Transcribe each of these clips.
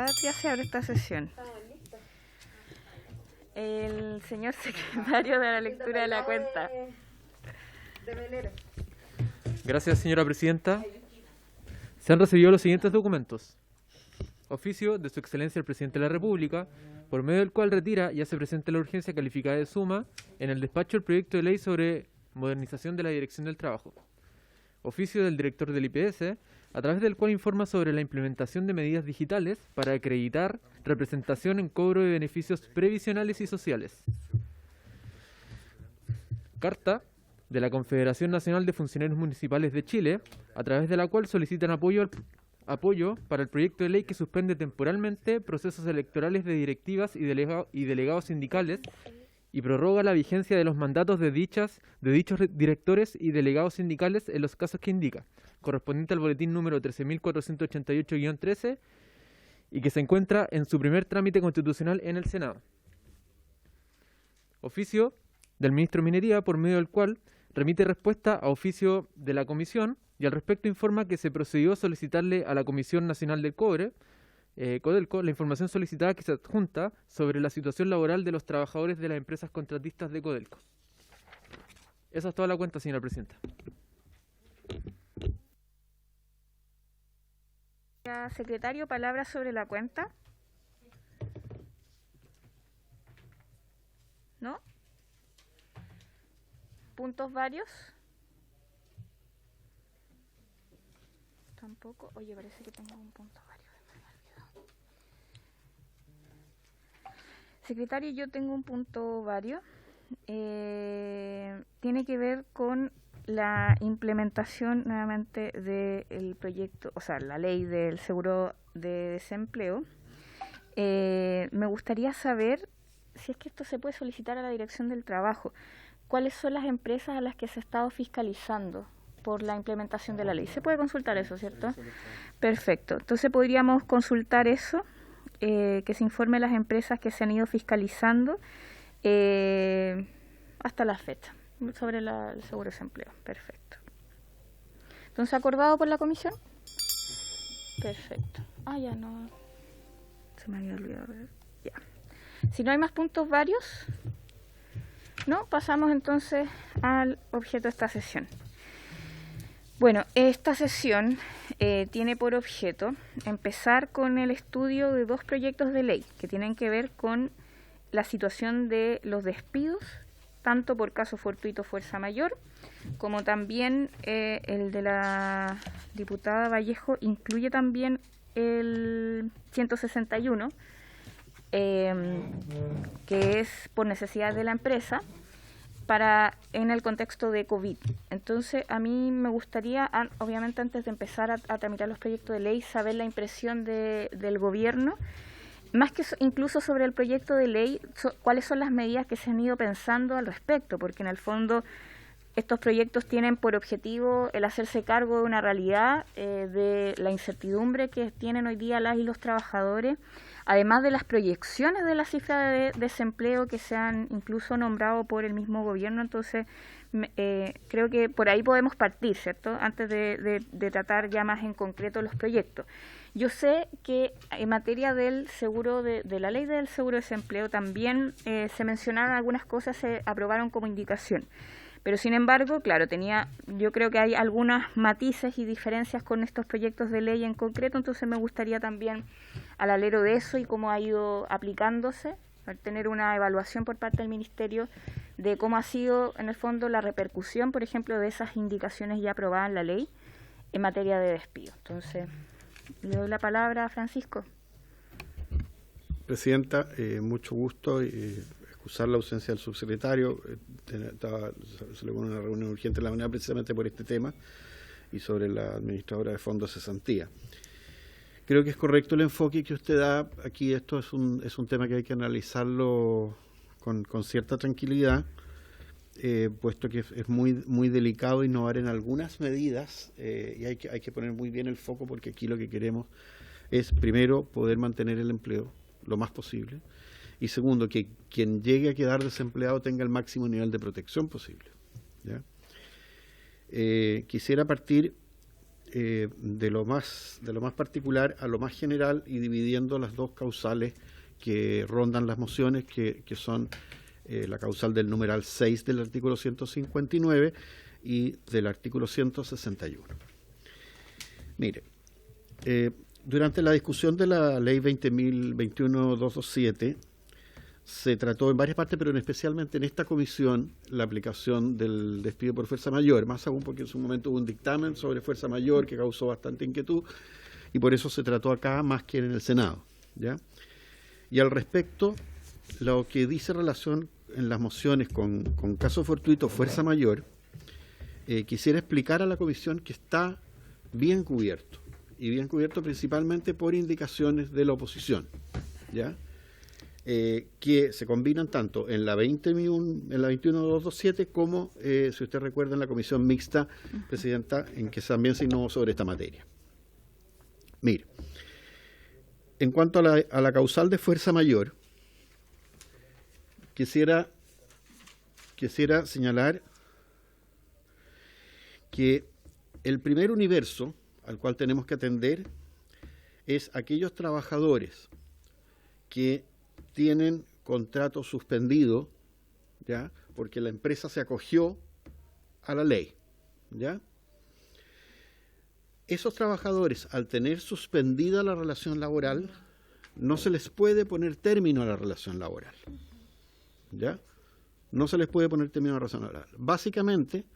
Patria se abre esta sesión. El señor secretario de la lectura de la cuenta. Gracias, señora presidenta. Se han recibido los siguientes documentos. Oficio de Su Excelencia el Presidente de la República, por medio del cual retira y hace presente la urgencia calificada de suma en el despacho del proyecto de ley sobre modernización de la Dirección del Trabajo. Oficio del director del IPS, a través del cual informa sobre la implementación de medidas digitales para acreditar representación en cobro de beneficios previsionales y sociales. Carta de la Confederación Nacional de Funcionarios Municipales de Chile, a través de la cual solicitan apoyo para el proyecto de ley que suspende temporalmente procesos electorales de directivas y delegados sindicales y prorroga la vigencia de los mandatos de dichos directores y delegados sindicales en los casos que indica, correspondiente al boletín número 13.488-13 y que se encuentra en su primer trámite constitucional en el Senado. Oficio del Ministro de Minería, por medio del cual remite respuesta a oficio de la Comisión y al respecto informa que se procedió a solicitarle a la Comisión Nacional del Cobre, Codelco, la información solicitada que se adjunta sobre la situación laboral de los trabajadores de las empresas contratistas de Codelco. Esa es toda la cuenta, señora presidenta. Secretario, palabras sobre la cuenta. ¿No? ¿Puntos varios? Tampoco. Oye, parece que tengo un punto vario. Secretario, yo tengo un punto vario. Tiene que ver con la implementación nuevamente del proyecto, o sea, la ley del seguro de desempleo. Me gustaría saber si es que esto se puede solicitar a la Dirección del Trabajo. ¿Cuáles son las empresas a las que se ha estado fiscalizando por la implementación de la ley? Se puede consultar eso, ¿cierto? Perfecto. Entonces podríamos consultar eso, que se informe las empresas que se han ido fiscalizando hasta la fecha sobre el seguro de desempleo. Perfecto. Entonces, ¿acordado por la comisión? Perfecto. Ah, ya no. Se me había olvidado. Ya. Si no hay más puntos varios, no, pasamos entonces al objeto de esta sesión. Bueno, esta sesión tiene por objeto empezar con el estudio de dos proyectos de ley que tienen que ver con la situación de los despidos, tanto por caso fortuito fuerza mayor, como también el de la diputada Vallejo incluye también el 161, que es por necesidad de la empresa, en el contexto de COVID. Entonces, a mí me gustaría, obviamente antes de empezar a tramitar los proyectos de ley, saber la impresión del gobierno, más que incluso sobre el proyecto de ley, cuáles son las medidas que se han ido pensando al respecto, porque en el fondo estos proyectos tienen por objetivo el hacerse cargo de una realidad, de la incertidumbre que tienen hoy día las y los trabajadores, además de las proyecciones de la cifra de desempleo que se han incluso nombrado por el mismo gobierno. Entonces, creo que por ahí podemos partir, ¿cierto?, antes de tratar ya más en concreto los proyectos. Yo sé que en materia del seguro, de la ley del seguro de desempleo, también se mencionaron algunas cosas, se aprobaron como indicación. Pero sin embargo, claro, yo creo que hay algunos matices y diferencias con estos proyectos de ley en concreto, entonces me gustaría también, al alero de eso y cómo ha ido aplicándose, tener una evaluación por parte del Ministerio de cómo ha sido, en el fondo, la repercusión, por ejemplo, de esas indicaciones ya aprobadas en la ley en materia de despido. Entonces, le doy la palabra a Francisco. Presidenta, mucho gusto. Excusar la ausencia del subsecretario, se le pone una reunión urgente en la mañana precisamente por este tema y sobre la administradora de fondos de cesantía. Creo que es correcto el enfoque que usted da aquí. Esto es un tema que hay que analizarlo con cierta tranquilidad, puesto que es muy delicado innovar en algunas medidas y hay que poner muy bien el foco, porque aquí lo que queremos es, primero, poder mantener el empleo lo más posible, y segundo, que quien llegue a quedar desempleado tenga el máximo nivel de protección posible, ¿ya? Quisiera partir de lo más particular a lo más general y dividiendo las dos causales que rondan las mociones, que son la causal del numeral 6 del artículo 159 y del artículo 161. Mire, durante la discusión de la ley 20.021.227 se trató en varias partes, pero especialmente en esta comisión, la aplicación del despido por fuerza mayor, más aún porque en su momento hubo un dictamen sobre fuerza mayor que causó bastante inquietud, y por eso se trató acá más que en el Senado, ¿ya? Y al respecto, lo que dice relación en las mociones con caso fortuito fuerza mayor, quisiera explicar a la comisión que está bien cubierto, y bien cubierto principalmente por indicaciones de la oposición, que se combinan tanto en la 21.227 como, si usted recuerda, en la comisión mixta, Presidenta, en que también se innovó sobre esta materia. Mire, en cuanto a la causal de fuerza mayor, quisiera señalar que el primer universo al cual tenemos que atender es aquellos trabajadores que tienen contrato suspendido, ¿ya? Porque la empresa se acogió a la ley, ¿ya? Esos trabajadores, al tener suspendida la relación laboral, no se les puede poner término a la relación laboral, ¿ya? No se les puede poner término a la relación laboral. Básicamente,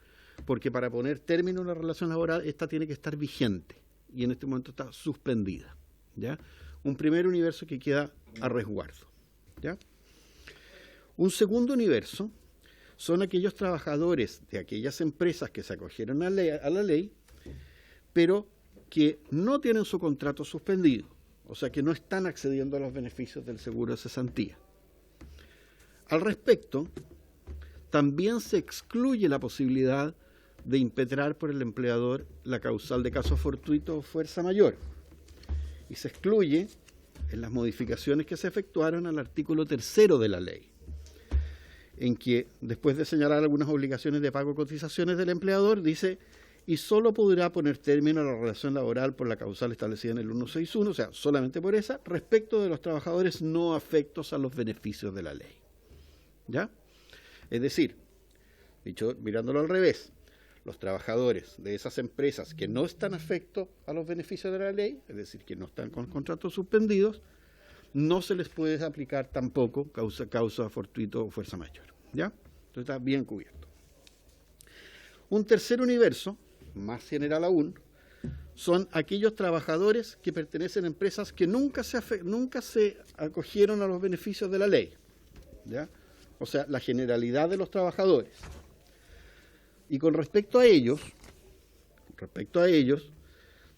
porque para poner término a la relación laboral, esta tiene que estar vigente, y en este momento está suspendida, ¿ya? Un primer universo que queda a resguardo, ¿ya? Un segundo universo son aquellos trabajadores de aquellas empresas que se acogieron a la ley, pero que no tienen su contrato suspendido, o sea que no están accediendo a los beneficios del seguro de cesantía. Al respecto, también se excluye la posibilidad de impetrar por el empleador la causal de caso fortuito o fuerza mayor, y se excluye en las modificaciones que se efectuaron al artículo 3 de la ley, en que, después de señalar algunas obligaciones de pago de cotizaciones del empleador, dice, y solo podrá poner término a la relación laboral por la causal establecida en el 161, o sea, solamente por esa, respecto de los trabajadores no afectos a los beneficios de la ley, ¿ya? Es decir, dicho mirándolo al revés, los trabajadores de esas empresas que no están afectos a los beneficios de la ley, es decir, que no están con contratos suspendidos, no se les puede aplicar tampoco causa fortuito o fuerza mayor, ¿ya? Entonces está bien cubierto. Un tercer universo, más general aún, son aquellos trabajadores que pertenecen a empresas que nunca se acogieron a los beneficios de la ley, ¿ya? O sea, la generalidad de los trabajadores. Y con respecto a ellos,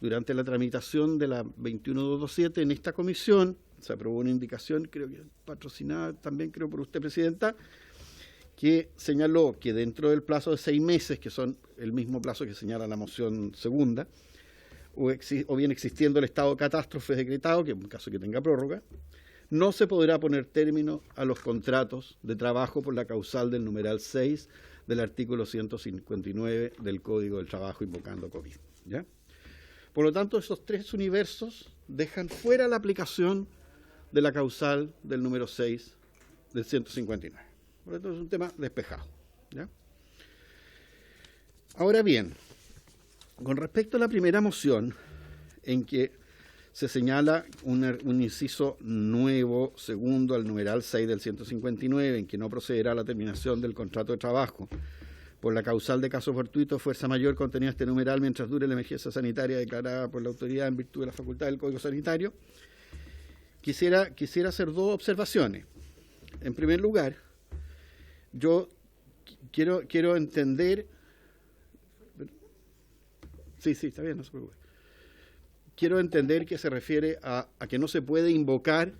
durante la tramitación de la 21.227 en esta comisión, se aprobó una indicación, creo que patrocinada también, creo, por usted, Presidenta, que señaló que dentro del plazo de 6 meses, que son el mismo plazo que señala la moción segunda, o bien existiendo el estado de catástrofe decretado, que en caso que tenga prórroga, no se podrá poner término a los contratos de trabajo por la causal del numeral 6 del artículo 159 del Código del Trabajo invocando COVID, ¿ya? Por lo tanto, esos tres universos dejan fuera la aplicación de la causal del número 6 del 159. Por lo tanto, es un tema despejado, ¿ya? Ahora bien, con respecto a la primera moción, en que se señala un inciso nuevo, segundo al numeral 6 del 159, en que no procederá a la terminación del contrato de trabajo por la causal de caso fortuito o fuerza mayor contenida en este numeral mientras dure la emergencia sanitaria declarada por la autoridad en virtud de la facultad del Código Sanitario, quisiera hacer 2 observaciones. En primer lugar, yo quiero entender... Sí, está bien, no se preocupe. Quiero entender que se refiere a que no se puede invocar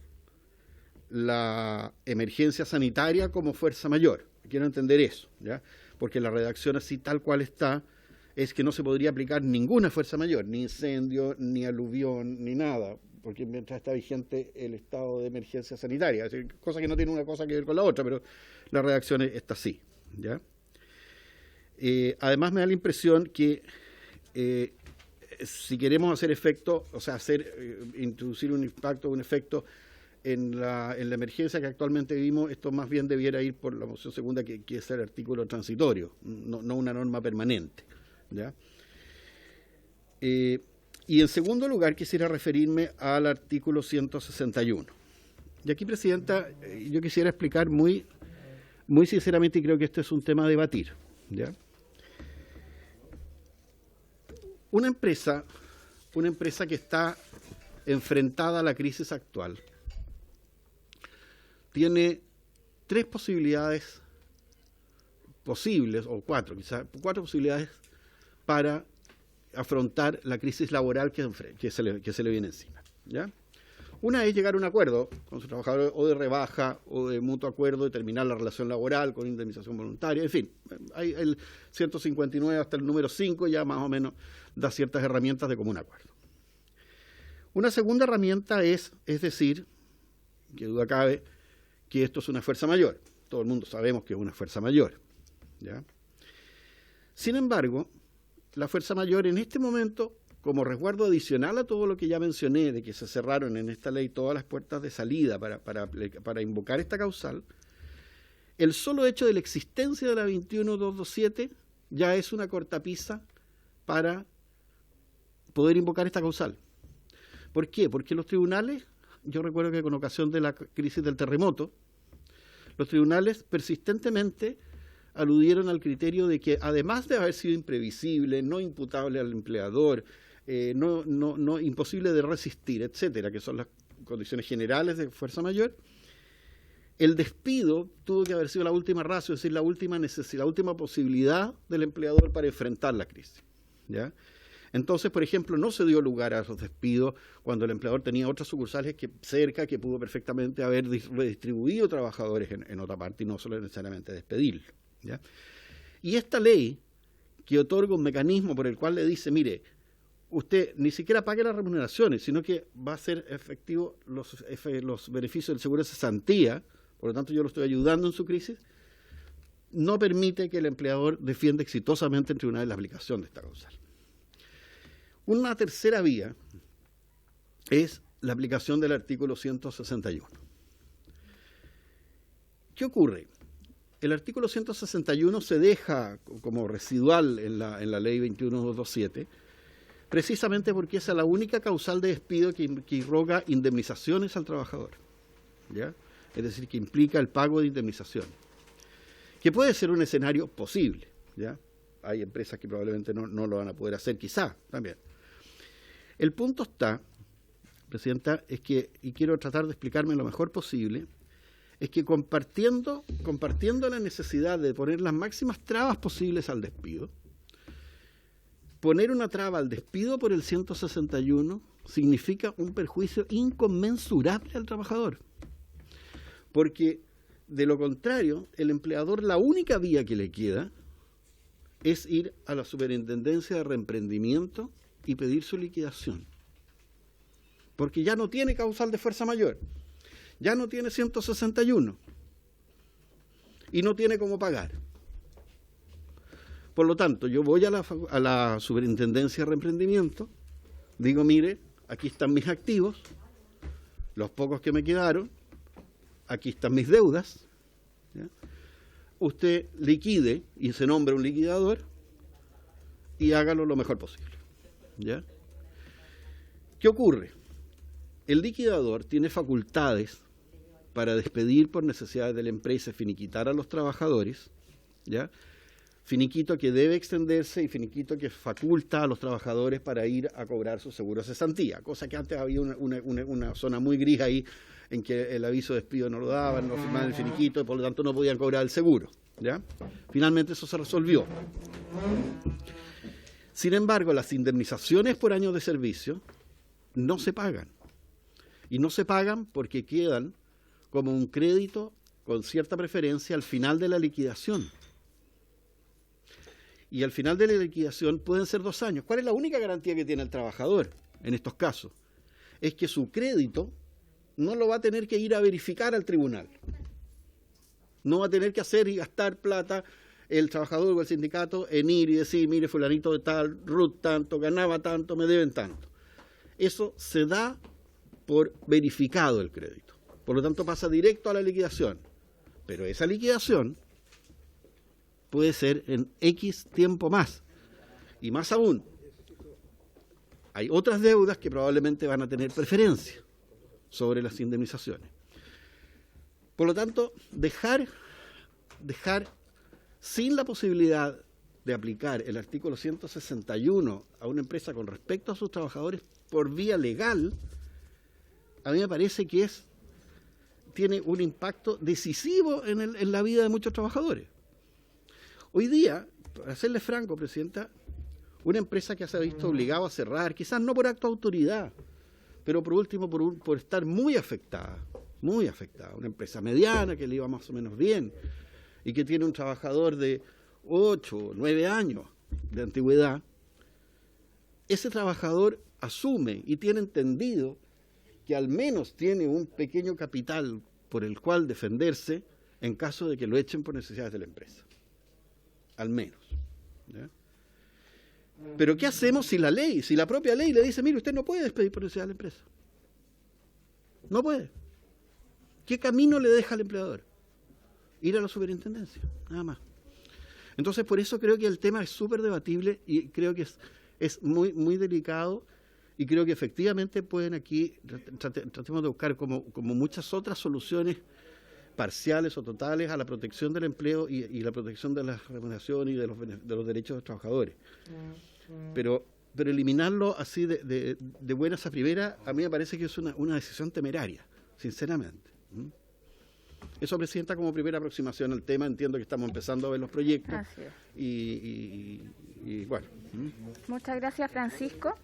la emergencia sanitaria como fuerza mayor. Quiero entender eso, ¿ya? Porque la redacción así tal cual está es que no se podría aplicar ninguna fuerza mayor, ni incendio, ni aluvión, ni nada, porque mientras está vigente el estado de emergencia sanitaria, es decir, cosa que no tiene una cosa que ver con la otra, pero la redacción está así, ¿ya? Además me da la impresión que si queremos hacer efecto, o sea, introducir un impacto, un efecto en la emergencia que actualmente vivimos, esto más bien debiera ir por la moción segunda, que es el artículo transitorio, no una norma permanente, ¿ya? Y en segundo lugar quisiera referirme al artículo 161. Y aquí, Presidenta, yo quisiera explicar muy sinceramente, y creo que este es un tema a debatir, ¿ya? Una empresa que está enfrentada a la crisis actual tiene tres posibilidades posibles, o cuatro, quizás, cuatro posibilidades para afrontar la crisis laboral que se le viene encima, ¿ya? Una es llegar a un acuerdo con su trabajador, o de rebaja, o de mutuo acuerdo, de terminar la relación laboral con indemnización voluntaria, en fin. Hay el 159 hasta el número 5 ya más o menos da ciertas herramientas de común acuerdo. Una segunda herramienta es decir, que duda cabe, que esto es una fuerza mayor. Todo el mundo sabemos que es una fuerza mayor, ¿ya? Sin embargo, la fuerza mayor en este momento, como resguardo adicional a todo lo que ya mencioné, de que se cerraron en esta ley todas las puertas de salida para invocar esta causal, el solo hecho de la existencia de la 21227 ya es una cortapisa para poder invocar esta causal. ¿Por qué? Porque los tribunales, yo recuerdo que con ocasión de la crisis del terremoto, los tribunales persistentemente aludieron al criterio de que, además de haber sido imprevisible, no imputable al empleador, imposible de resistir, etcétera, que son las condiciones generales de fuerza mayor, el despido tuvo que haber sido la última ratio, es decir, la última posibilidad del empleador para enfrentar la crisis, ¿ya? Entonces, por ejemplo, no se dio lugar a esos despidos cuando el empleador tenía otras sucursales cerca que pudo perfectamente haber redistribuido trabajadores en otra parte y no solo necesariamente despedirlo, ¿ya? Y esta ley que otorga un mecanismo por el cual le dice, mire, usted ni siquiera pague las remuneraciones, sino que va a ser efectivo los beneficios del seguro de cesantía, por lo tanto yo lo estoy ayudando en su crisis, no permite que el empleador defienda exitosamente en tribunales la aplicación de esta causal. Una tercera vía es la aplicación del artículo 161. ¿Qué ocurre? El artículo 161 se deja como residual en la ley 21227, precisamente porque esa es la única causal de despido que irroga indemnizaciones al trabajador, ¿ya? Es decir, que implica el pago de indemnizaciones, que puede ser un escenario posible, ¿ya? Hay empresas que probablemente no lo van a poder hacer, quizá también. El punto está, Presidenta, es que, y quiero tratar de explicarme lo mejor posible, es que compartiendo la necesidad de poner las máximas trabas posibles al despido, poner una traba al despido por el 161 significa un perjuicio inconmensurable al trabajador. Porque, de lo contrario, el empleador, la única vía que le queda es ir a la Superintendencia de Reemprendimiento y pedir su liquidación. Porque ya no tiene causal de fuerza mayor, ya no tiene 161 y no tiene cómo pagar. Por lo tanto, yo voy a la Superintendencia de Reemprendimiento, digo, mire, aquí están mis activos, los pocos que me quedaron, aquí están mis deudas, ¿ya? Usted liquide y se nombra un liquidador y hágalo lo mejor posible, ¿ya? ¿Qué ocurre? El liquidador tiene facultades para despedir por necesidades de la empresa, finiquitar a los trabajadores, ¿ya? Finiquito que debe extenderse y finiquito que faculta a los trabajadores para ir a cobrar su seguro de cesantía, cosa que antes había una zona muy gris ahí en que el aviso de despido no lo daban, no firmaban el finiquito y por lo tanto no podían cobrar el seguro, ¿ya? Finalmente eso se resolvió. Sin embargo, las indemnizaciones por años de servicio no se pagan. Y no se pagan porque quedan como un crédito con cierta preferencia al final de la liquidación. Y al final de la liquidación pueden ser 2 años. ¿Cuál es la única garantía que tiene el trabajador en estos casos? Es que su crédito no lo va a tener que ir a verificar al tribunal. No va a tener que hacer y gastar plata el trabajador o el sindicato en ir y decir, mire, fulanito de tal, Ruth tanto, ganaba tanto, me deben tanto. Eso se da por verificado el crédito. Por lo tanto, pasa directo a la liquidación. Pero esa liquidación puede ser en X tiempo más. Y más aún, hay otras deudas que probablemente van a tener preferencia sobre las indemnizaciones. Por lo tanto, dejar sin la posibilidad de aplicar el artículo 161 a una empresa con respecto a sus trabajadores por vía legal, a mí me parece que tiene un impacto decisivo en la vida de muchos trabajadores. Hoy día, para serle franco, Presidenta, una empresa que se ha visto obligada a cerrar, quizás no por acto de autoridad, pero por último por estar muy afectada, una empresa mediana que le iba más o menos bien y que tiene un trabajador de 8 o 9 años de antigüedad, ese trabajador asume y tiene entendido que al menos tiene un pequeño capital por el cual defenderse en caso de que lo echen por necesidades de la empresa. Al menos. ¿Ya? Pero ¿qué hacemos si la propia ley le dice, mire, usted no puede despedir por necesidad de la empresa? No puede. ¿Qué camino le deja al empleador? Ir a la superintendencia, nada más. Entonces, por eso creo que el tema es súper debatible y creo que es muy, muy delicado y creo que efectivamente pueden aquí, tratemos de buscar como muchas otras soluciones parciales o totales a la protección del empleo y la protección de la remuneración y de los derechos de los trabajadores. Pero eliminarlo así de buenas a primeras, a mí me parece que es una decisión temeraria, sinceramente. Eso, Presidenta, como primera aproximación al tema. Entiendo que estamos empezando a ver los proyectos. Así es. Y bueno. Muchas gracias, Francisco.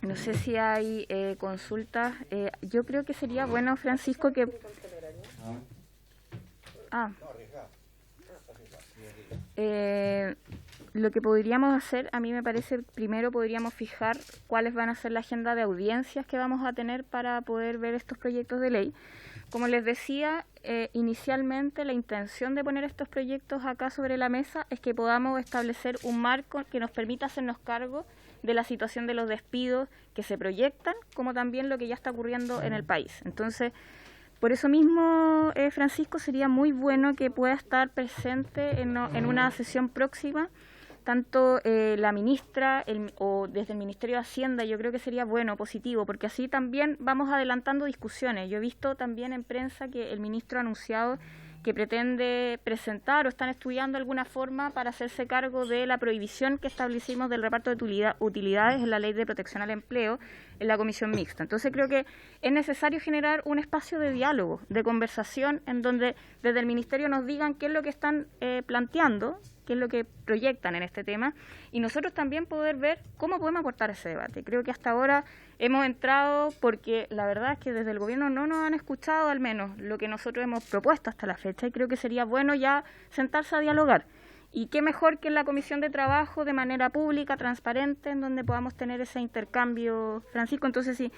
No sé si hay consultas. Yo creo que sería bueno, Francisco, que... lo que podríamos hacer, a mí me parece, primero podríamos fijar cuáles van a ser la agenda de audiencias que vamos a tener para poder ver estos proyectos de ley. Como les decía, inicialmente la intención de poner estos proyectos acá sobre la mesa es que podamos establecer un marco que nos permita hacernos cargo de la situación de los despidos que se proyectan, como también lo que ya está ocurriendo en el país. Entonces, por eso mismo, Francisco, sería muy bueno que pueda estar presente en una sesión próxima, tanto la ministra o desde el Ministerio de Hacienda. Yo creo que sería bueno, positivo, porque así también vamos adelantando discusiones. Yo he visto también en prensa que el ministro ha anunciado que pretende presentar o están estudiando alguna forma para hacerse cargo de la prohibición que establecimos del reparto de utilidades en la Ley de Protección al Empleo en la Comisión Mixta. Entonces creo que es necesario generar un espacio de diálogo, de conversación, en donde desde el Ministerio nos digan qué es lo que están planteando, qué es lo que proyectan en este tema, y nosotros también poder ver cómo podemos aportar ese debate. Creo que hasta ahora hemos entrado porque la verdad es que desde el gobierno no nos han escuchado, al menos lo que nosotros hemos propuesto hasta la fecha, y creo que sería bueno ya sentarse a dialogar. Y qué mejor que en la Comisión de Trabajo, de manera pública, transparente, en donde podamos tener ese intercambio, Francisco. Entonces sí,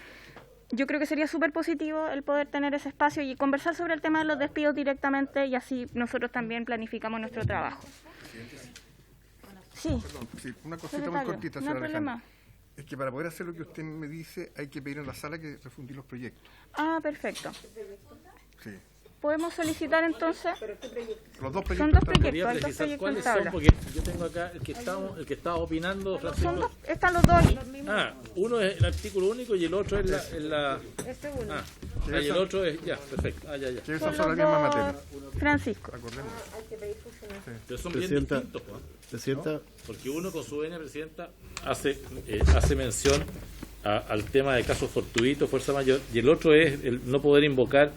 yo creo que sería súper positivo el poder tener ese espacio y conversar sobre el tema de los despidos directamente, y así nosotros también planificamos nuestro trabajo. Sí. Perdón, sí, una cosita muy cortita, no hay señora problema. Alejandra. Es que para poder hacer lo que usted me dice, hay que pedir en la sala que refundir los proyectos. Ah, perfecto. Sí. ¿Podemos solicitar entonces? Los dos Son proyectos. dos están- proyectos. Quería hay dos precisar proyectos cuáles en son, tabla. porque yo tengo acá el que estaba opinando, Son Francisco. dos, están los dos ahí. Uno es el artículo único y el otro es la Este uno. y el otro es, ya, perfecto, ya. Que Son esas son los la misma dos, materia. Francisco. Acordemos. Pero son bien Presidenta, distintos, pues, Presidenta, porque uno con su venia, Presidenta, hace mención al tema de casos fortuitos, fuerza mayor, y el otro es el no poder invocar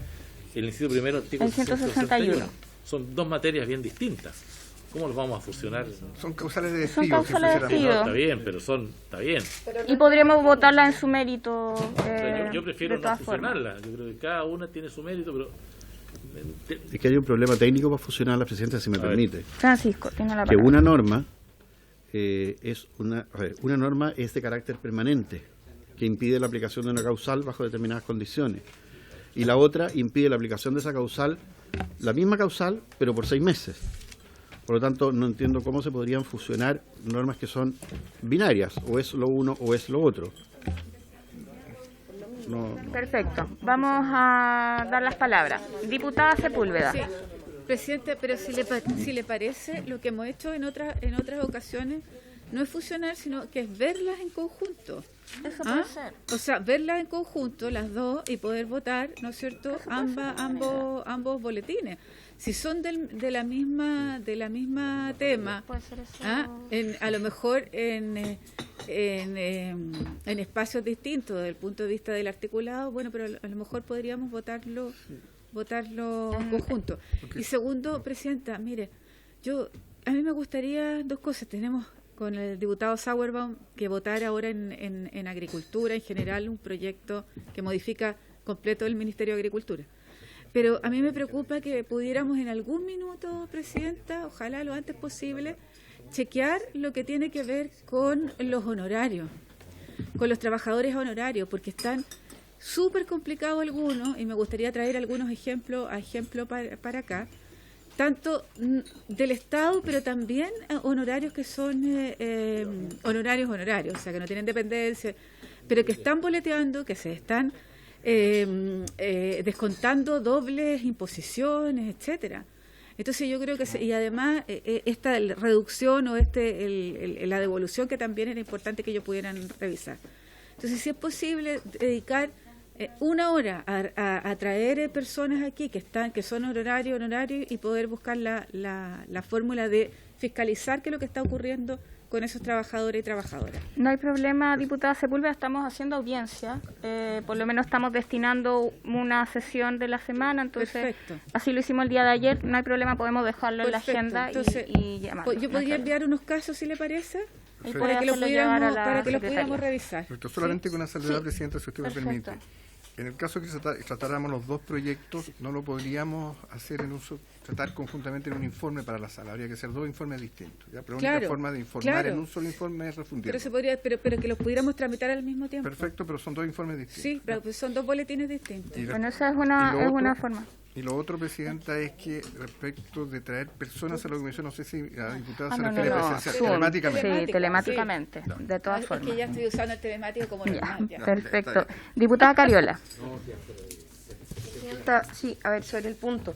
el inciso primero, artículo El 161. Son dos materias bien distintas. ¿Cómo los vamos a fusionar? Son causales de Son despido. si causales de pusiéramos. despido. No, está bien, pero está bien. Y podríamos votarla en su mérito. Yo prefiero de no todas formas. fusionarla. Yo creo que cada una tiene su mérito, pero es que hay un problema técnico para fusionar la Presidenta, si me permite. Francisco, tiene la Que palabra. una norma una norma es de carácter permanente, que impide la aplicación de una causal bajo determinadas condiciones, y la otra impide la aplicación de esa causal, la misma causal, pero por 6 meses. Por lo tanto, no entiendo cómo se podrían fusionar normas que son binarias, o es lo uno o es lo otro. Perfecto. Vamos a dar las palabras. Diputada Sepúlveda. Sí, presidente, pero si le parece, lo que hemos hecho en otras ocasiones no es fusionar, sino que es verlas en conjunto. Eso puede ser. O sea, verlas en conjunto, las dos, y poder votar, ¿no es cierto?, ambos boletines. Si son de la misma tema, Puede ser eso. a lo mejor en espacios distintos desde el punto de vista del articulado, bueno, pero a lo mejor podríamos votarlo en conjunto. Y segundo, presidenta, mire, a mí me gustaría dos cosas. Tenemos con el diputado Sauerbaum que votar ahora en agricultura, en general, un proyecto que modifica completo el Ministerio de Agricultura. Pero a mí me preocupa que pudiéramos en algún minuto, presidenta, ojalá lo antes posible, chequear lo que tiene que ver con los honorarios, con los trabajadores honorarios, porque están súper complicados algunos, y me gustaría traer algunos ejemplos para acá, tanto del Estado, pero también honorarios que son honorarios, o sea, que no tienen dependencia, pero que están boleteando, que se están descontando dobles imposiciones, etcétera. Entonces yo creo que y además esta reducción o la devolución, que también era importante que ellos pudieran revisar. Entonces, si es posible dedicar una hora a traer personas aquí que son honorarios y poder buscar la fórmula de fiscalizar qué es lo que está ocurriendo con esos trabajadores y trabajadoras. No hay problema, diputada Sepúlveda, estamos haciendo audiencia, por lo menos estamos destinando una sesión de la semana, entonces Perfecto. así lo hicimos el día de ayer, no hay problema, podemos dejarlo en la Perfecto. agenda. Entonces, y llamarlo. yo podría enviar unos casos, si le parece, Y Perfecto. puede para que lo hacerlo llegar a la pudiéramos secretaría. revisar. Doctor, solamente con una salvedad, Sí. Presidenta, si usted me Perfecto. permite. En el caso que tratáramos los dos proyectos, no lo podríamos hacer tratar conjuntamente en un informe para la sala. Habría que hacer dos informes distintos. ¿Ya? Pero la única Claro, forma de informar claro. en un solo informe es Pero refundirlo. se podría, pero que los pudiéramos tramitar al mismo tiempo. Perfecto, pero son dos informes distintos. Sí, pero pues son dos boletines distintos. Y Bueno, esa es y lo una otro- forma. Y lo otro, Presidenta, es que respecto de traer personas a la comisión, no sé si la diputada se No, refiere no, presencial, Zoom. telemáticamente. Sí, telemáticamente, de todas Es formas. que ya estoy usando el telemático como Ya, normal. Ya. perfecto. Diputada Cariola. Sí, a ver, sobre el punto.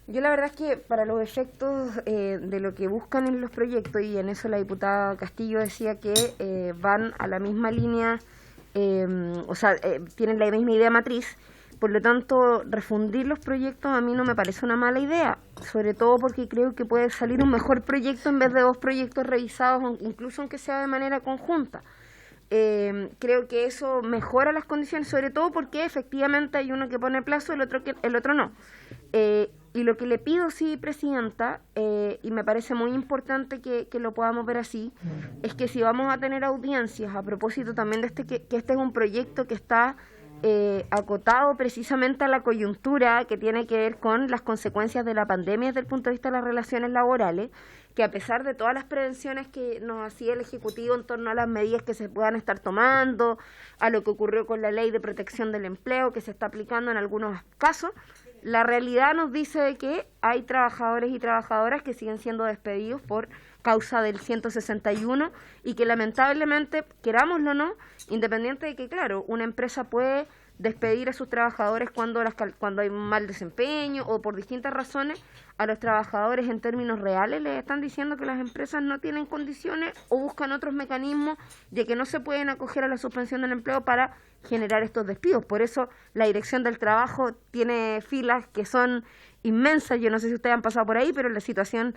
Yo la verdad es que para los efectos de lo que buscan en los proyectos, y en eso la diputada Castillo decía que van a la misma línea, tienen la misma idea matriz, por lo tanto, refundir los proyectos a mí no me parece una mala idea, sobre todo porque creo que puede salir un mejor proyecto en vez de dos proyectos revisados, incluso aunque sea de manera conjunta. Creo que eso mejora las condiciones, sobre todo porque efectivamente hay uno que pone plazo, el otro no. Y lo que le pido, sí, Presidenta, y me parece muy importante que lo podamos ver así, es que si vamos a tener audiencias, a propósito también de que este es un proyecto que está acotado precisamente a la coyuntura que tiene que ver con las consecuencias de la pandemia desde el punto de vista de las relaciones laborales, que a pesar de todas las prevenciones que nos hacía el Ejecutivo en torno a las medidas que se puedan estar tomando, a lo que ocurrió con la Ley de Protección del Empleo que se está aplicando en algunos casos, la realidad nos dice de que hay trabajadores y trabajadoras que siguen siendo despedidos por causa del 161 y que lamentablemente, querámoslo o no, independiente de que, claro, una empresa puede despedir a sus trabajadores cuando hay un mal desempeño o por distintas razones, a los trabajadores en términos reales les están diciendo que las empresas no tienen condiciones o buscan otros mecanismos de que no se pueden acoger a la suspensión del empleo para generar estos despidos. Por eso la Dirección del Trabajo tiene filas que son inmensas. Yo no sé si ustedes han pasado por ahí, pero la situación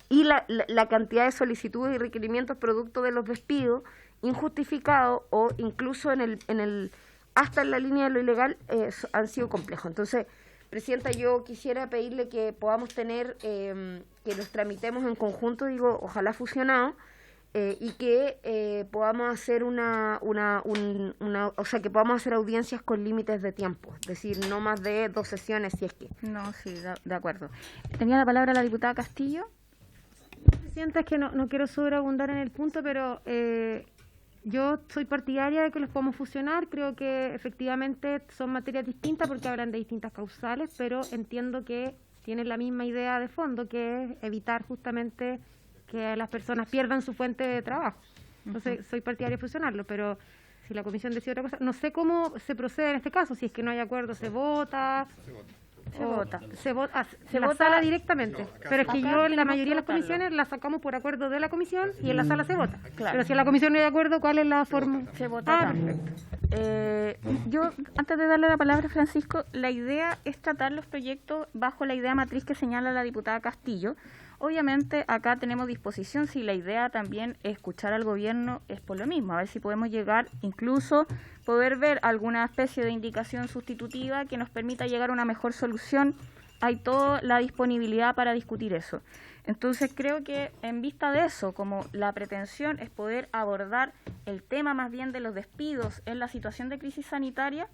y la cantidad de solicitudes y requerimientos producto de los despidos injustificados o incluso hasta en la línea de lo ilegal han sido complejos. Entonces, Presidenta, yo quisiera pedirle que podamos tener, que los tramitemos en conjunto, digo, ojalá fusionados, y que podamos hacer que podamos hacer audiencias con límites de tiempo, es decir, no más de 2 sesiones si es que. No, sí, de acuerdo. Tenía la palabra la diputada Castillo. Presidenta, es que no quiero sobreabundar en el punto, pero yo soy partidaria de que los podamos fusionar. Creo que efectivamente son materias distintas porque hablan de distintas causales, pero entiendo que tienen la misma idea de fondo, que es evitar justamente que las personas pierdan su fuente de trabajo. Entonces, soy partidaria de fusionarlo, pero si la comisión decide otra cosa, no sé cómo se procede en este caso. Si es que no hay acuerdo, se vota. Se vota sala directamente. Pero es que yo en la mayoría de las comisiones la sacamos por acuerdo de la comisión y en la sala se vota. Claro. Pero si en la comisión no hay acuerdo, ¿cuál es la forma? Se vota. Yo, antes de darle la palabra a Francisco, la idea es tratar los proyectos bajo la idea matriz que señala la diputada Castillo. Obviamente acá tenemos disposición, si la idea también es escuchar al gobierno, es por lo mismo, a ver si podemos llegar, incluso poder ver alguna especie de indicación sustitutiva que nos permita llegar a una mejor solución. Hay toda la disponibilidad para discutir eso. Entonces creo que en vista de eso, como la pretensión es poder abordar el tema más bien de los despidos en la situación de crisis sanitaria,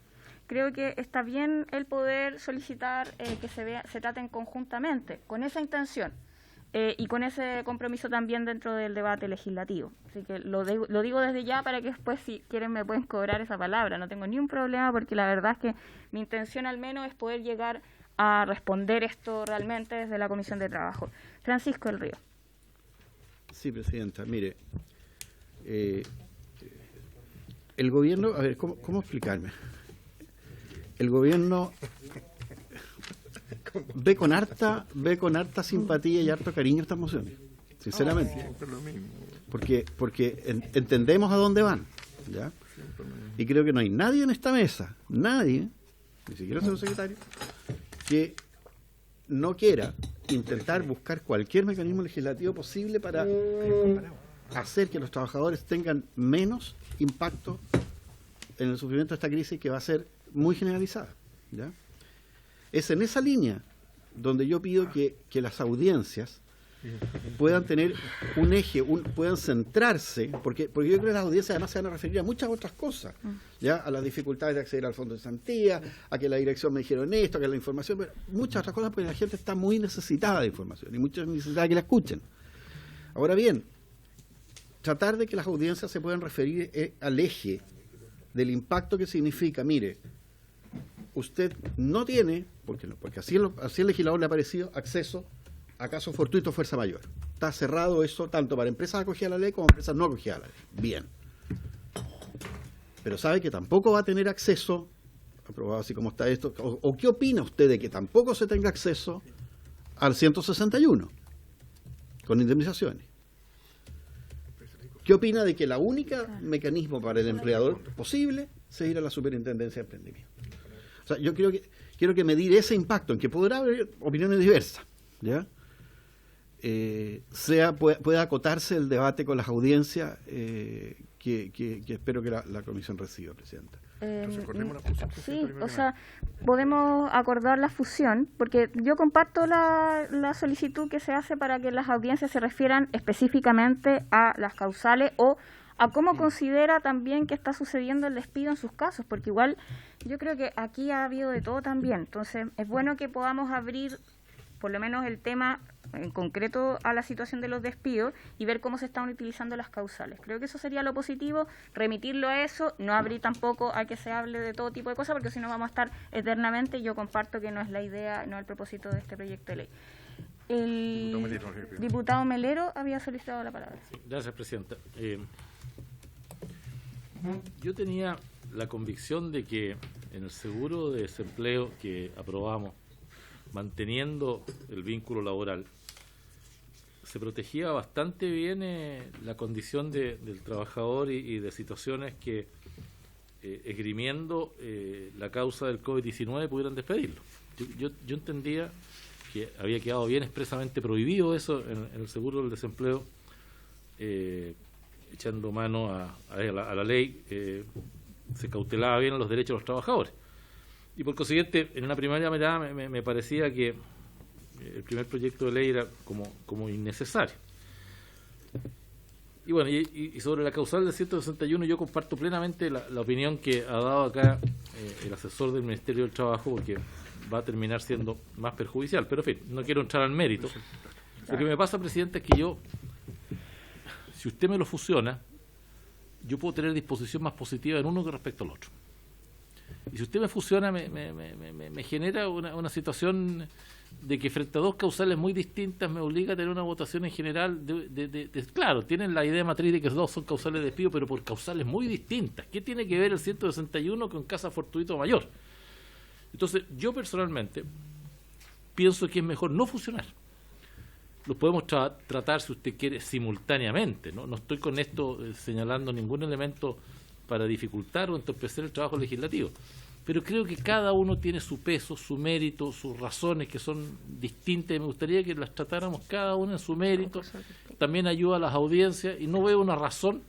creo que está bien el poder solicitar que se traten conjuntamente, con esa intención. Y con ese compromiso también dentro del debate legislativo. Así que lo digo desde ya para que después, si quieren, me pueden cobrar esa palabra. No tengo ni un problema, porque la verdad es que mi intención al menos es poder llegar a responder esto realmente desde la Comisión de Trabajo. Francisco del Río. Sí, Presidenta, mire, el gobierno, a ver, ¿cómo explicarme? El gobierno ve con harta simpatía y harto cariño estas mociones, sinceramente, porque entendemos a dónde van, ¿ya? Y creo que no hay nadie en esta mesa, nadie, ni siquiera el señor secretario, que no quiera intentar buscar cualquier mecanismo legislativo posible para hacer que los trabajadores tengan menos impacto en el sufrimiento de esta crisis, que va a ser muy generalizada, ¿ya? Es en esa línea donde yo pido que las audiencias puedan tener un eje, puedan centrarse, porque yo creo que las audiencias además se van a referir a muchas otras cosas, ya, a las dificultades de acceder al fondo de cesantía, a que la dirección me dijeron esto, a que la información, pero muchas otras cosas, porque la gente está muy necesitada de información y mucha necesitada de que la escuchen. Ahora bien, tratar de que las audiencias se puedan referir al eje del impacto que significa, mire, usted no tiene, porque así el legislador le ha parecido, acceso a casos fortuitos fuerza mayor. Está cerrado eso tanto para empresas acogidas a la ley como empresas no acogidas a la ley. Bien. Pero sabe que tampoco va a tener acceso, aprobado así como está esto, o ¿qué opina usted de que tampoco se tenga acceso al 161 con indemnizaciones? ¿Qué opina de que la única mecanismo para el empleador posible sea ir a la Superintendencia de Emprendimiento? O sea, yo quiero que medir ese impacto, en que podrá haber opiniones diversas, ¿ya? Pueda acotarse el debate con las audiencias que espero que la Comisión reciba, Presidenta. Sí, o sea, podemos acordar la fusión, porque yo comparto la solicitud que se hace para que las audiencias se refieran específicamente a las causales o a cómo considera también que está sucediendo el despido en sus casos, porque igual yo creo que aquí ha habido de todo también. Entonces es bueno que podamos abrir por lo menos el tema en concreto a la situación de los despidos y ver cómo se están utilizando las causales. Creo que eso sería lo positivo, remitirlo a eso, no abrir tampoco a que se hable de todo tipo de cosas, porque si no vamos a estar eternamente. Yo comparto que no es la idea, no es el propósito de este proyecto de ley. El diputado Melero había solicitado la palabra. Sí, gracias, Presidenta. Yo tenía la convicción de que en el seguro de desempleo que aprobamos, manteniendo el vínculo laboral, se protegía bastante bien la condición del trabajador y de situaciones que, esgrimiendo la causa del COVID-19, pudieran despedirlo. Yo entendía que había quedado bien expresamente prohibido eso en el seguro del desempleo, echando mano a la ley, se cautelaba bien los derechos de los trabajadores. Y por consiguiente, en una primera mirada me parecía que el primer proyecto de ley era como innecesario. Y bueno, y sobre la causal del 161, yo comparto plenamente la opinión que ha dado acá el asesor del Ministerio del Trabajo, porque va a terminar siendo más perjudicial. Pero en fin, no quiero entrar al mérito. Lo que me pasa, Presidente, es que si usted me lo fusiona, yo puedo tener disposición más positiva en uno que respecto al otro. Y si usted me fusiona, me genera una situación de que frente a dos causales muy distintas me obliga a tener una votación en general claro, tienen la idea matriz de que dos son causales de despido, pero por causales muy distintas. ¿Qué tiene que ver el 161 con Casa Fortuito Mayor? Entonces, yo personalmente pienso que es mejor no fusionar. Los podemos tratar, si usted quiere, simultáneamente, ¿no? No estoy con esto señalando ningún elemento para dificultar o entorpecer el trabajo legislativo. Pero creo que cada uno tiene su peso, su mérito, sus razones que son distintas y me gustaría que las tratáramos cada una en su mérito. También ayuda a las audiencias y no veo una razón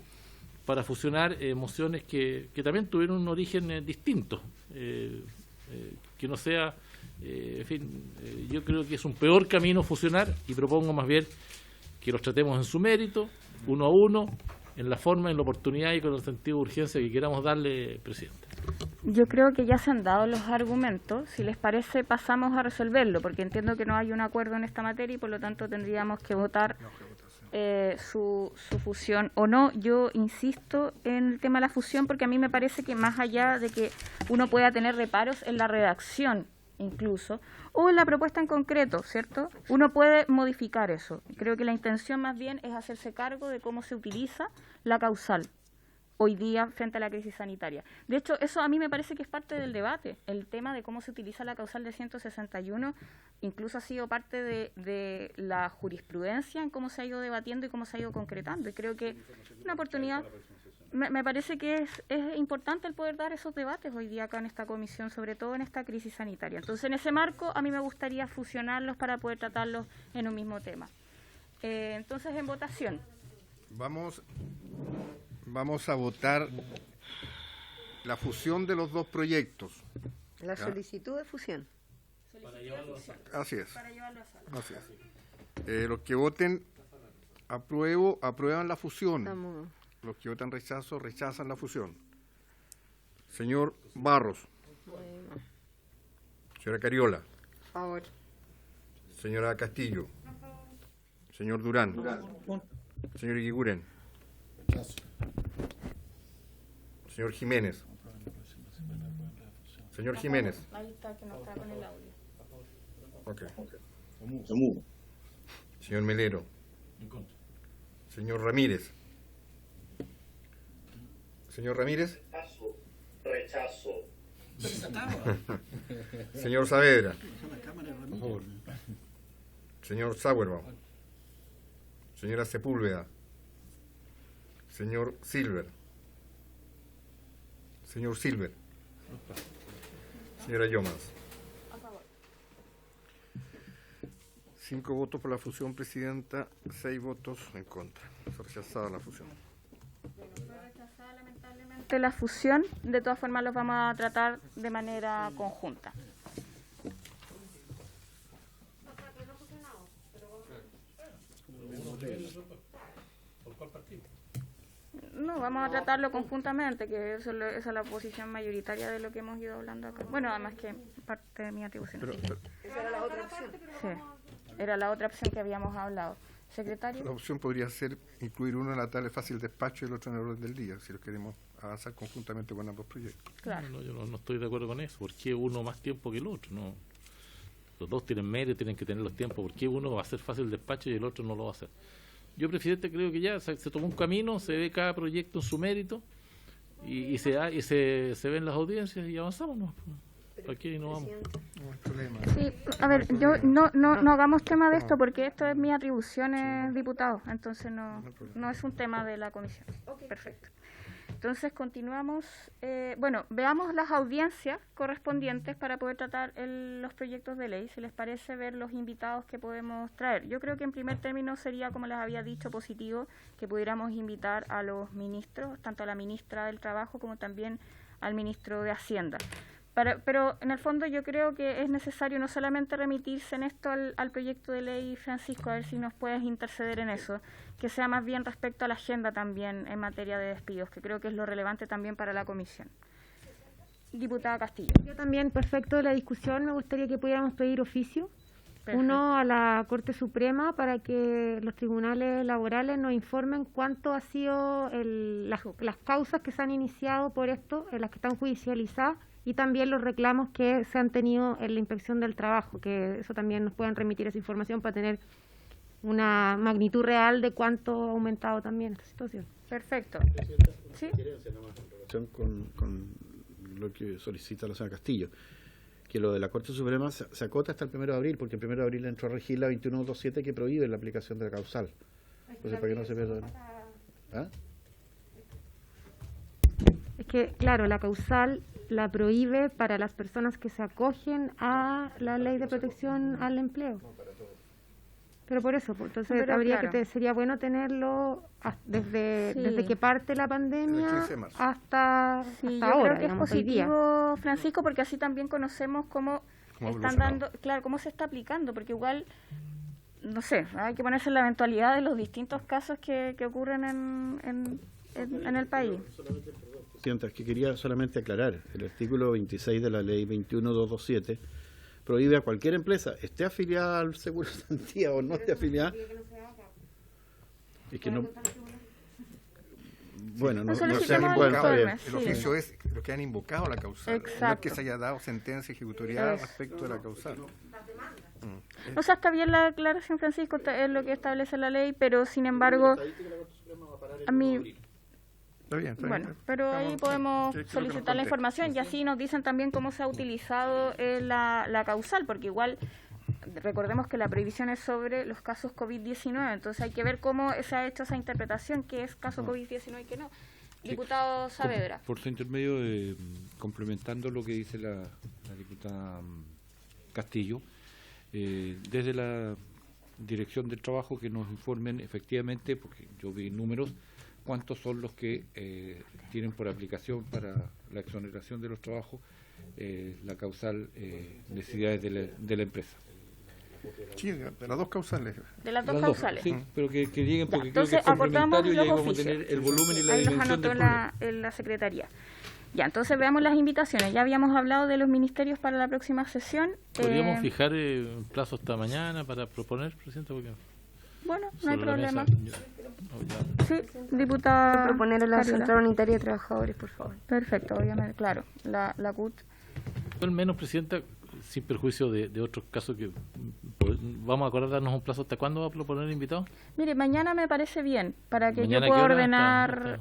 para fusionar mociones que también tuvieron un origen distinto, que no sea, en fin, yo creo que es un peor camino fusionar y propongo más bien que los tratemos en su mérito, uno a uno, en la forma, en la oportunidad y con el sentido de urgencia que queramos darle, presidente. Yo creo que ya se han dado los argumentos. Si les parece, pasamos a resolverlo, porque entiendo que no hay un acuerdo en esta materia y por lo tanto tendríamos que votar su fusión o no. Yo insisto en el tema de la fusión porque a mí me parece que más allá de que uno pueda tener reparos en la redacción incluso, o en la propuesta en concreto, ¿cierto? Uno puede modificar eso. Creo que la intención más bien es hacerse cargo de cómo se utiliza la causal hoy día frente a la crisis sanitaria. De hecho, eso a mí me parece que es parte del debate. El tema de cómo se utiliza la causal de 161 incluso ha sido parte de la jurisprudencia en cómo se ha ido debatiendo y cómo se ha ido concretando. Y creo que una oportunidad, me parece que es importante el poder dar esos debates hoy día acá en esta comisión, sobre todo en esta crisis sanitaria. Entonces, en ese marco, a mí me gustaría fusionarlos para poder tratarlos en un mismo tema. Entonces, en votación. Vamos a votar la fusión de los dos proyectos. La ¿Ya? solicitud de fusión. Así es. Así es. Los que voten aprueban la fusión. Estamos... Los que votan rechazo, rechazan la fusión. Señor Barros. Bueno, Señora Cariola. favor. Señora Castillo. Señor Durán. Señor Iguiguren. Señor Jiménez. Señor Jiménez. Ahí está, que no está con el audio. Ok. Señor Melero. Señor Ramírez. Señor Ramírez. Rechazo. Señor Saavedra. Señor Sauerbaum. Señora Sepúlveda. Señor Silver. Señor Silver. Señora Yomans. 5 votos por la fusión, presidenta, 6 votos en contra. Fue rechazada la fusión. Lamentablemente la fusión, de todas formas los vamos a tratar de manera conjunta. No, vamos a tratarlo conjuntamente, que esa es la posición mayoritaria de lo que hemos ido hablando acá. Bueno, además que parte de mi atribución. Esa era la otra opción. Sí, era la otra opción que habíamos hablado. Secretario. La opción podría ser incluir uno en la tabla de fácil despacho y el otro en el orden del día, si lo queremos avanzar conjuntamente con ambos proyectos. Claro. No, yo no estoy de acuerdo con eso. ¿Por qué uno más tiempo que el otro? No. Los dos tienen mérito, tienen que tener los tiempos. ¿Por qué uno va a hacer fácil despacho y el otro no lo va a hacer? Yo, presidente, creo que ya se tomó un camino, se ve cada proyecto en su mérito y se ven las audiencias y avanzamos, ¿no? Aquí no vamos. No hay problema. Sí, a ver, yo no hagamos tema de esto porque esto es mi atribución, diputado, entonces no es un tema de la comisión. Perfecto. Entonces continuamos, bueno, veamos las audiencias correspondientes para poder tratar los proyectos de ley, si les parece, ver los invitados que podemos traer. Yo creo que en primer término sería, como les había dicho, positivo que pudiéramos invitar a los ministros, tanto a la ministra del Trabajo como también al ministro de Hacienda. Pero en el fondo yo creo que es necesario no solamente remitirse en esto al proyecto de ley, Francisco, a ver si nos puedes interceder en eso, que sea más bien respecto a la agenda también en materia de despidos, que creo que es lo relevante también para la comisión. Diputada Castillo. Yo también, perfecto de la discusión, me gustaría que pudiéramos pedir oficio. Uno a la Corte Suprema para que los tribunales laborales nos informen cuánto ha sido las causas que se han iniciado por esto, en las que están judicializadas, y también los reclamos que se han tenido en la inspección del trabajo, que eso también nos puedan remitir esa información para tener una magnitud real de cuánto ha aumentado también esta situación. Perfecto. ¿Sí? En relación con lo que solicita la señora Castillo, que lo de la Corte Suprema se acota hasta el 1 de abril, porque el 1 de abril entró a regir la 2127 que prohíbe la aplicación de la causal. Entonces, para que no se pierda. ¿Ah? Es que, claro, la causal la prohíbe para las personas que se acogen a la ley de protección al empleo. Pero por eso, pues, entonces Pero habría claro. que sería bueno tenerlo desde que parte la pandemia Desde el 15 de marzo. hasta Sí, yo ahora, creo que es digamos, hoy día. positivo, Francisco, porque así también conocemos cómo Cómo ha están evolucionado. dando, claro, cómo se está aplicando, porque igual, no sé, hay que ponerse en la eventualidad de los distintos casos que ocurren en el país. Presidenta, es que quería solamente aclarar, el artículo 26 de la ley 21227 prohíbe a cualquier empresa, esté afiliada al Seguro Santía o no esté afiliada. Es que no. Bueno, no No sé a solicitemos quién pueden el saber. informe. El sí. oficio es lo que han invocado la causal, no es Exacto. que se haya dado sentencia ejecutorial Eso. respecto de la causal. O sea, está bien la aclaración, Francisco, es lo que establece la ley, pero sin embargo, a mí, Está bien, está bueno, bien. pero ahí Estamos- podemos que nos solicitar la conteste. información y así nos dicen también cómo se ha utilizado la causal, porque igual recordemos que la prohibición es sobre los casos COVID-19, entonces hay que ver cómo se ha hecho esa interpretación, qué es caso COVID-19 y qué no. Diputado Saavedra. Por su intermedio, complementando lo que dice la diputada Castillo, desde la Dirección del Trabajo que nos informen efectivamente, porque yo vi números, cuántos son los que tienen por aplicación para la exoneración de los trabajos la causal necesidades de la empresa. Sí, de las dos causales. De las dos Las dos, causales. sí, pero que lleguen Ya, porque creo que entonces es acordamos complementario y los ahí vamos a oficios. tener el volumen y la Ahí los dimensión anotó del en problema. la Secretaría. Ya, entonces veamos las invitaciones. Ya habíamos hablado de los ministerios para la próxima sesión. ¿Podríamos fijar un plazo hasta mañana para proponer, Presidenta? Porque Bueno, no hay sobre la problema. mesa, Sí, diputada. Proponer a la Fabiola. Central Unitaria de Trabajadores, por favor. Perfecto, obviamente, claro. La CUT. yo al menos, Presidenta, sin perjuicio de otros casos que vamos a acordarnos un plazo. ¿Hasta cuándo va a proponer invitado? Mire, mañana me parece bien, para que yo ¿Mañana pueda qué hora? ordenar...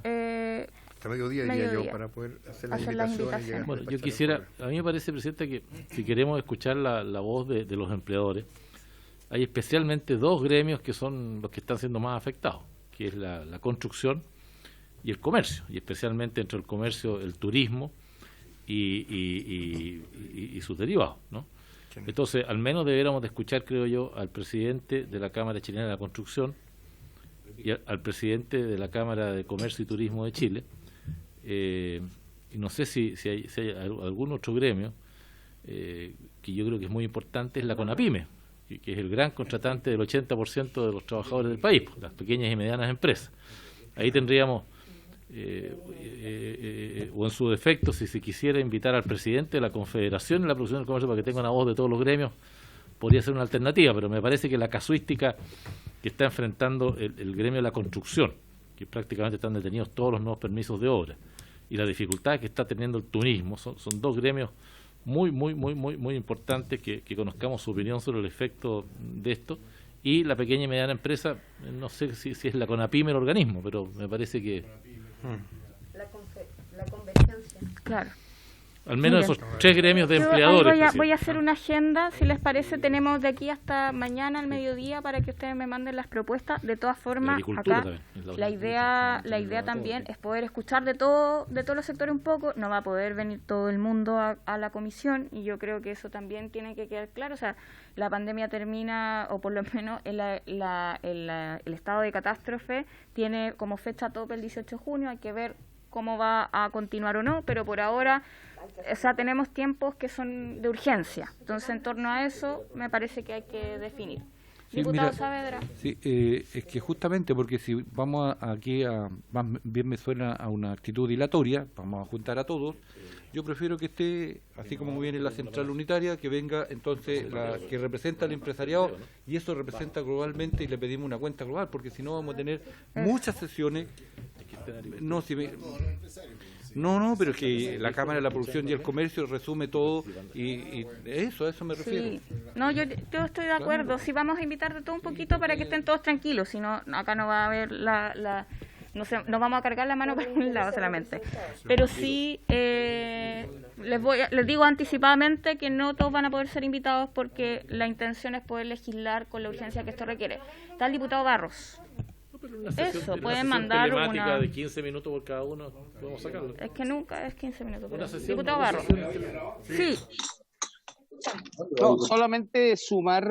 Hasta mediodía, diría Mediodía. yo, para poder hacer las Hacer las invitaciones. invitaciones. y llegar a Bueno, yo despachar el quisiera, correo. a mí me parece, Presidenta, que si queremos escuchar la voz de los empleadores, hay especialmente dos gremios que son los que están siendo más afectados, que es la construcción y el comercio, y especialmente entre el comercio, el turismo y sus derivados, ¿no? Entonces, al menos deberíamos de escuchar, creo yo, al presidente de la Cámara Chilena de la Construcción y al presidente de la Cámara de Comercio y Turismo de Chile, y no sé si hay algún otro gremio que yo creo que es muy importante, es la CONAPYME, que es el gran contratante del 80% de los trabajadores del país, las pequeñas y medianas empresas. Ahí tendríamos, o en su defecto, si se quisiera invitar al presidente de la Confederación de la Producción del Comercio para que tenga una voz de todos los gremios, podría ser una alternativa, pero me parece que la casuística que está enfrentando el gremio de la construcción, que prácticamente están detenidos todos los nuevos permisos de obra, y la dificultad que está teniendo el turismo, son dos gremios muy importantes que conozcamos su opinión sobre el efecto de esto. Y la pequeña y mediana empresa, no sé si es la CONAPYME el organismo, pero me parece que La convergencia. Claro. al menos Miren, esos tres gremios de Yo ahí empleadores. voy a Presidente. hacer una agenda, si les parece, tenemos de aquí hasta mañana al mediodía para que ustedes me manden las propuestas. De todas formas, agricultura acá también, es la la idea también es poder escuchar de todos los sectores un poco. No va a poder venir todo el mundo a la comisión y yo creo que eso también tiene que quedar claro. O sea, la pandemia termina, o por lo menos el estado de catástrofe tiene como fecha tope el 18 de junio, hay que ver cómo va a continuar o no, pero por ahora, o sea, tenemos tiempos que son de urgencia. Entonces, en torno a eso, me parece que hay que definir. Sí, Diputado mira, Saavedra. Sí, es que justamente porque si vamos aquí más bien me suena a una actitud dilatoria, vamos a juntar a todos, yo prefiero que esté, así como viene la central unitaria, que venga entonces la que representa al empresariado y eso representa globalmente y le pedimos una cuenta global, porque si no vamos a tener muchas sesiones. No, No, pero es que la Cámara de la Producción y el Comercio resume todo y eso, a eso me refiero. Sí, no, yo estoy de acuerdo. Si vamos a invitar de todo un poquito para que estén todos tranquilos, si no, acá no va a haber no sé, nos vamos a cargar la mano para un lado solamente. Pero sí, les digo anticipadamente que no todos van a poder ser invitados porque la intención es poder legislar con la urgencia que esto requiere. Está el diputado Barros. Eso, pueden mandar una de 15 minutos por cada uno, podemos sacarlo. Es que nunca es 15 minutos. Una Pero sesión, diputado una Barros. sesión. Sí. No, solamente sumar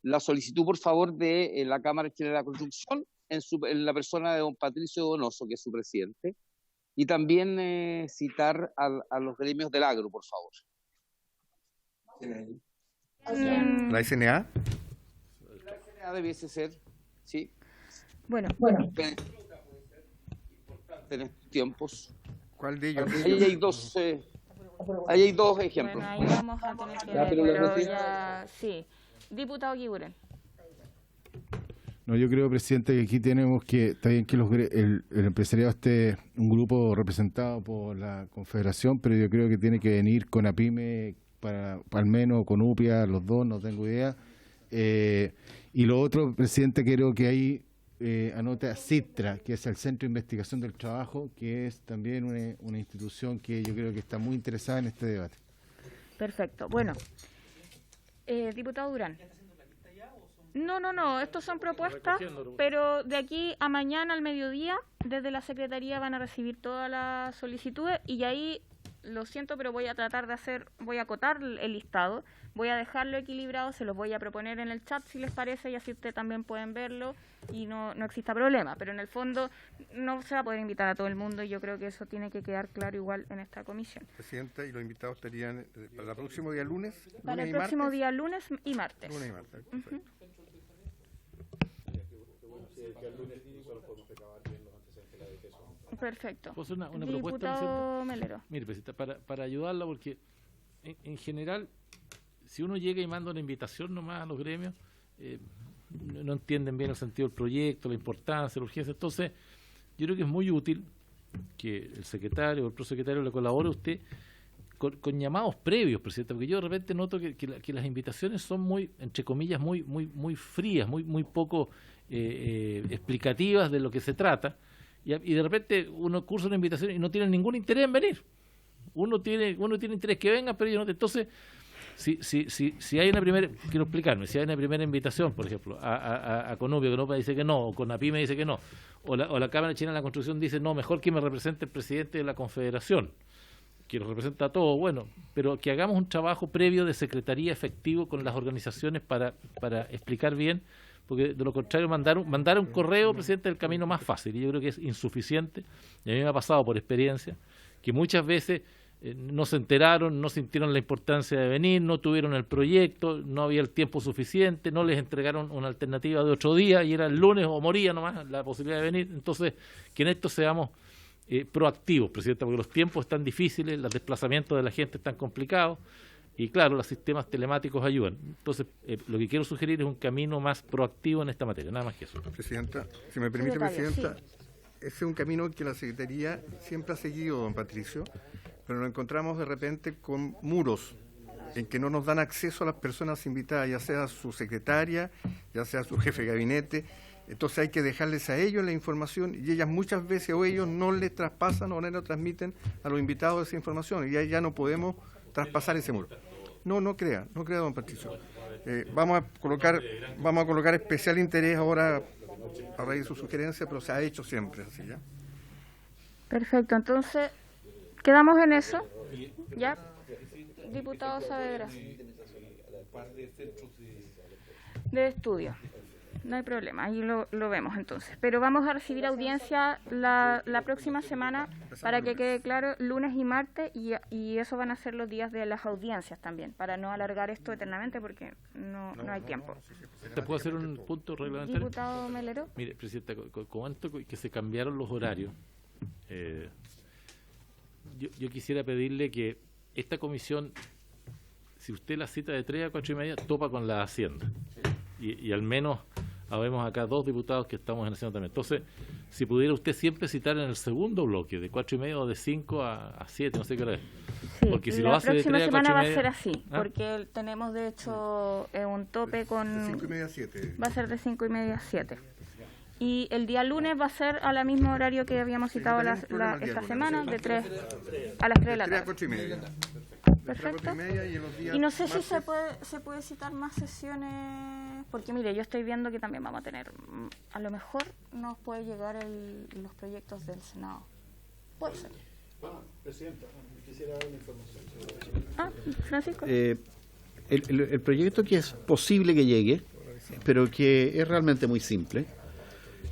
la solicitud, por favor, de la Cámara Chilena de la Construcción en la persona de don Patricio Donoso, que es su presidente, y también citar a los gremios del agro, por favor. ¿La SNA? Debiese ser, sí. Bueno. En estos tiempos. ¿Cuál de ellos? Ahí hay dos ejemplos. Bueno, ahí vamos a tener que ver, pero ya, sí. Diputado Guiguren. No, yo creo, presidente, que aquí tenemos que, está bien que el empresariado esté un grupo representado por la Confederación, pero yo creo que tiene que venir con APYME, al menos con UPIA, los dos, no tengo idea. Y lo otro, presidente, creo que ahí anote a CITRA, que es el Centro de Investigación del Trabajo, que es también una institución que yo creo que está muy interesada en este debate. Perfecto. Bueno, diputado Durán. No, estos son propuestas, pero de aquí a mañana al mediodía, desde la Secretaría van a recibir todas las solicitudes y ahí, lo siento, pero voy a acotar el listado, voy a dejarlo equilibrado, se los voy a proponer en el chat si les parece y así ustedes también pueden verlo y no exista problema, pero en el fondo no se va a poder invitar a todo el mundo y yo creo que eso tiene que quedar claro igual en esta comisión. Presidenta, y los invitados estarían para el próximo día lunes. Para el próximo día lunes y martes. Lunes y martes. Perfecto. ¿Puedo hacer una propuesta, Diputado Melero. Mire, presidenta, para ayudarla, porque en general, si uno llega y manda una invitación nomás a los gremios, no entienden bien el sentido del proyecto, la importancia, la urgencia. Entonces, yo creo que es muy útil que el secretario o el prosecretario le colabore a usted con llamados previos, presidenta, porque yo de repente noto que las invitaciones son muy, entre comillas, muy frías, muy poco explicativas de lo que se trata. Y de repente uno cursa una invitación y no tiene ningún interés en venir. Uno tiene interés que vengan, pero ellos no. Entonces, si hay una primera, quiero explicarme, si hay una primera invitación, por ejemplo, a Conupia, que Conupia dice que no, o con APYME dice que no, o la Cámara Chilena de la Construcción dice no, mejor que me represente el presidente de la Confederación, que nos representa a todos, bueno, pero que hagamos un trabajo previo de secretaría efectivo con las organizaciones para explicar bien, porque de lo contrario mandar un correo, presidente, es el camino más fácil, y yo creo que es insuficiente, y a mí me ha pasado por experiencia, que muchas veces no se enteraron, no sintieron la importancia de venir, no tuvieron el proyecto, no había el tiempo suficiente, no les entregaron una alternativa de otro día, y era el lunes o moría nomás la posibilidad de venir. Entonces, que en esto seamos proactivos, presidente, porque los tiempos están difíciles, los desplazamientos de la gente están complicados, y claro, los sistemas telemáticos ayudan. Entonces, lo que quiero sugerir es un camino más proactivo en esta materia, nada más que eso. Presidenta, si me permite, presidenta, ese es un camino que la Secretaría siempre ha seguido, don Patricio, pero nos encontramos de repente con muros en que no nos dan acceso a las personas invitadas, ya sea su secretaria, ya sea su jefe de gabinete. Entonces hay que dejarles a ellos la información y ellas muchas veces o ellos no les traspasan o no le transmiten a los invitados esa información y ahí ya no podemos traspasar ese muro. No crea, don Patricio. Vamos a colocar especial interés ahora a raíz de su sugerencia, pero se ha hecho siempre así, ¿ya? Perfecto, entonces quedamos en eso, ¿ya? Diputado Saavedra. De estudio. No hay problema, ahí lo vemos entonces. Pero vamos a recibir audiencia la próxima semana, para que quede claro, lunes y martes, y eso van a ser los días de las audiencias también, para no alargar esto eternamente porque no hay tiempo. ¿Te puedo hacer un punto reglamentario? Diputado Melero. Mire, presidenta, con esto que se cambiaron los horarios, yo quisiera pedirle que esta comisión, si usted la cita de 3 a 4 y media, topa con la Hacienda. Y al menos habemos acá 2 diputados que estamos en el Senado también. Entonces, si pudiera usted siempre citar en el segundo bloque, de 4:30 o de 5 a 7, no sé qué hora es. Sí, Porque si la lo hace de próxima 3 a semana va a 4:30, ser así, ¿ah? porque tenemos de hecho un tope con... De 5:30 a 7. Va a ser de 5:30 a 7. Y el día lunes va a ser a la mismo horario que habíamos citado no tenemos problema el día esta lunes. semana, de 3 a las 3 de la 3 a tarde. 4:30. Perfecto. Y, en los días Y no sé si martes, se puede citar más sesiones, porque mire, yo estoy viendo que también vamos a tener, a lo mejor nos puede llegar los proyectos del Senado. Puede ser. Presidenta, quisiera dar una información. Francisco. El proyecto que es posible que llegue, pero que es realmente muy simple,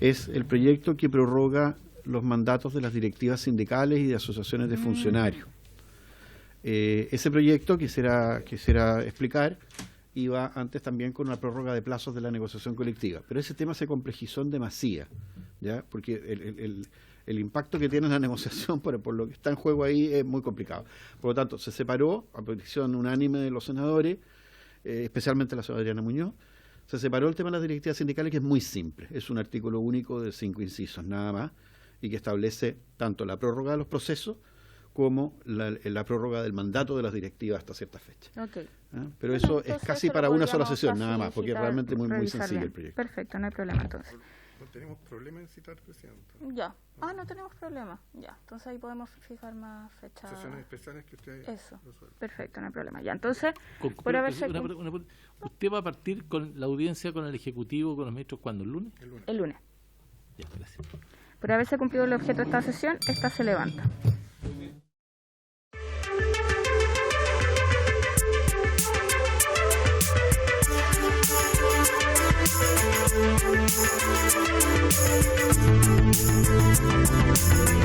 es el proyecto que prorroga los mandatos de las directivas sindicales y de asociaciones de funcionarios. Ese proyecto quisiera explicar iba antes también con una prórroga de plazos de la negociación colectiva, pero ese tema se complejizó en demasía, ¿ya? Porque el impacto que tiene la negociación por lo que está en juego ahí es muy complicado. Por lo tanto, se separó, a petición unánime de los senadores, especialmente la senadora Adriana Muñoz, se separó el tema de las directivas sindicales, que es muy simple, es un artículo único de 5 incisos nada más, y que establece tanto la prórroga de los procesos como la prórroga del mandato de las directivas hasta cierta fecha. Okay. Pero eso es casi eso para lo una sola podríamos sesión, nada más, porque es realmente muy revisar sencillo bien. el proyecto. Perfecto, no hay problema entonces. no tenemos problema en citar, Presidenta. Ya. No tenemos problema. Ya. Entonces ahí podemos fijar más fechas. Sesiones especiales que usted Eso. resuelva. Perfecto, no hay problema. Ya, entonces, Con- por haberse... ¿Usted va a partir con la audiencia con el Ejecutivo, con los ministros, cuándo? ¿El lunes? El lunes. Ya, gracias. Por haberse cumplido el objeto de esta sesión, esta se levanta. Thank you.